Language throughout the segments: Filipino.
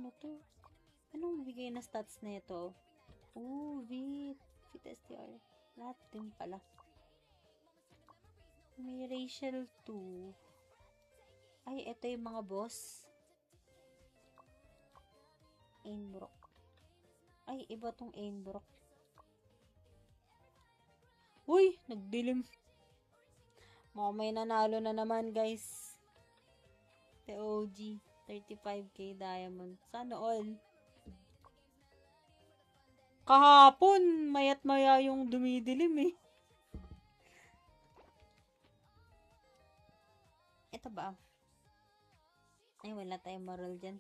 Ano to? Anong bigay na stats na ito? Vit. Vit STR. Lahat din pala. May Rachel 2. Ay, ito yung mga boss. Ainbrook. Ay, iba tong Ainbrook. Uy, nagdilim. May nanalo na naman, guys. TOG. 35k diamond. Sana all. Kahapon, mayat maya yung dumidilim eh. Ito ba? Ay, wala tayong moral dyan.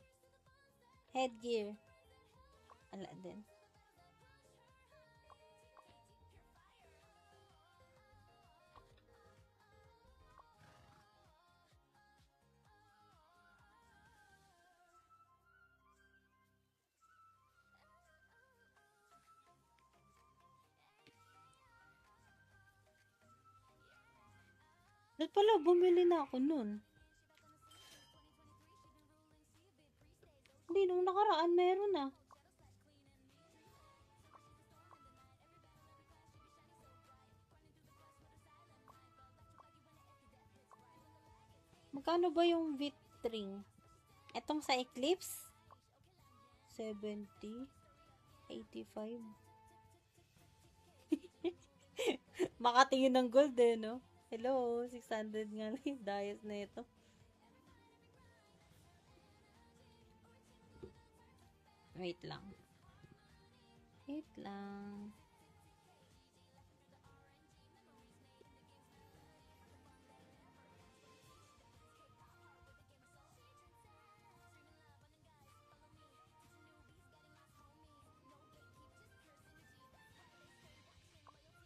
Headgear. Wala din. Ba't pala bumili na ako nun? Hindi, nung nakaraan meron na. Magkano ba yung Vitring? Etong sa Eclipse? 70? 85? Makatingin ng gold eh, no? Hello, 600 nga lang yung dias na ito. Wait lang. Wait lang.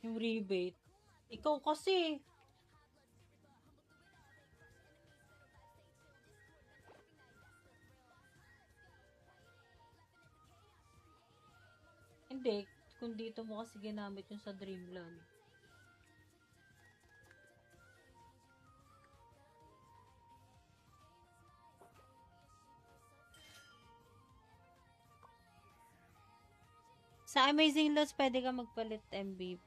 Yung rebate. Ikaw kasi. Hindi. Kung dito mo kasi ginamit yung sa Dreamland. Sa Amazing Lots, pwede ka magpalit MVP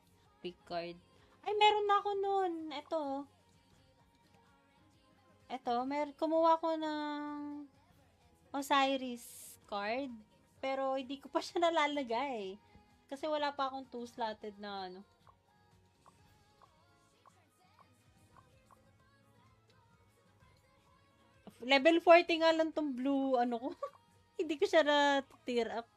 card. Ay, meron na ako nun. Ito, kumuha ko ng Osiris card. Pero, hindi ko pa siya nalalagay. Kasi wala pa akong 2-slotted na ano. Level 40 nga lang tong blue, ano ko. Hindi ko siya na-tier up.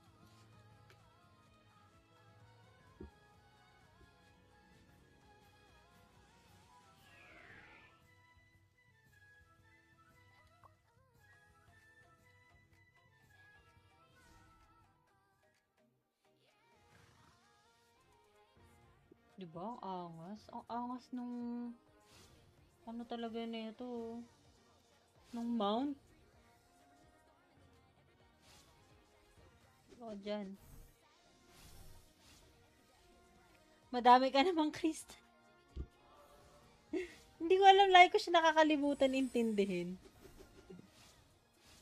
Diba? Ang angas. Ang angas nung ano talaga na ito. Nung mount. O, dyan. Madami ka namang crystal. Hindi ko alam, like ko siya nakakalimutan intindihin.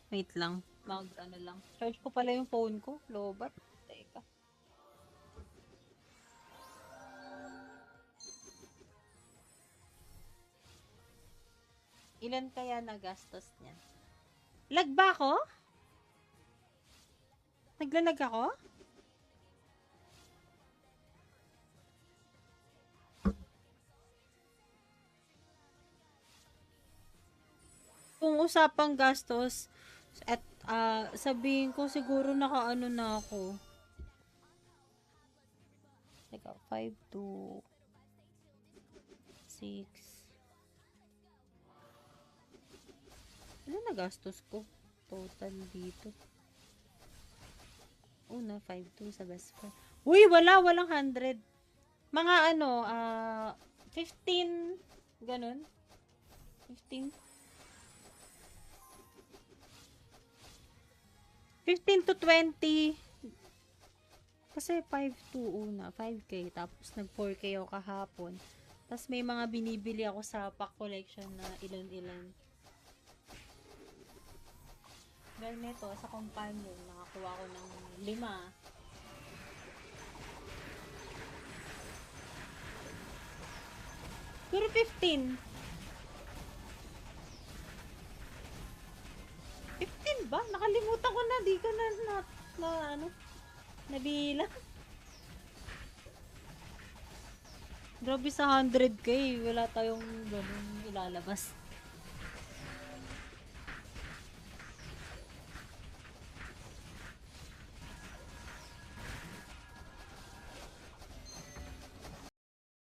Wait lang. Ano lang. Charge ko pala yung phone ko. Lobat. Teka. Ilan kaya nagastos niya? Lag ba ako? Naglalag ako? Kung usapang gastos, at sabihin ko siguro nakaano na ako. Teka, 5 to 6. Ano na gastos ko? Total dito. Una, 5-2 sa best friend. Uy, walang 100. Mga 15, ganun. 15. 15 to 20. Kasi 5-2 una, 5k. Tapos nag 4k ako kahapon. Tapos may mga binibili ako sa pack collection na ilan-ilan. Ganito, sa companion, nakakuha ko ng 5. Pero 15. 15 ba? Nakalimutan ko na. Di ko na ano, nabilang. Grabe sa 100k. Wala tayong ganun ilalabas.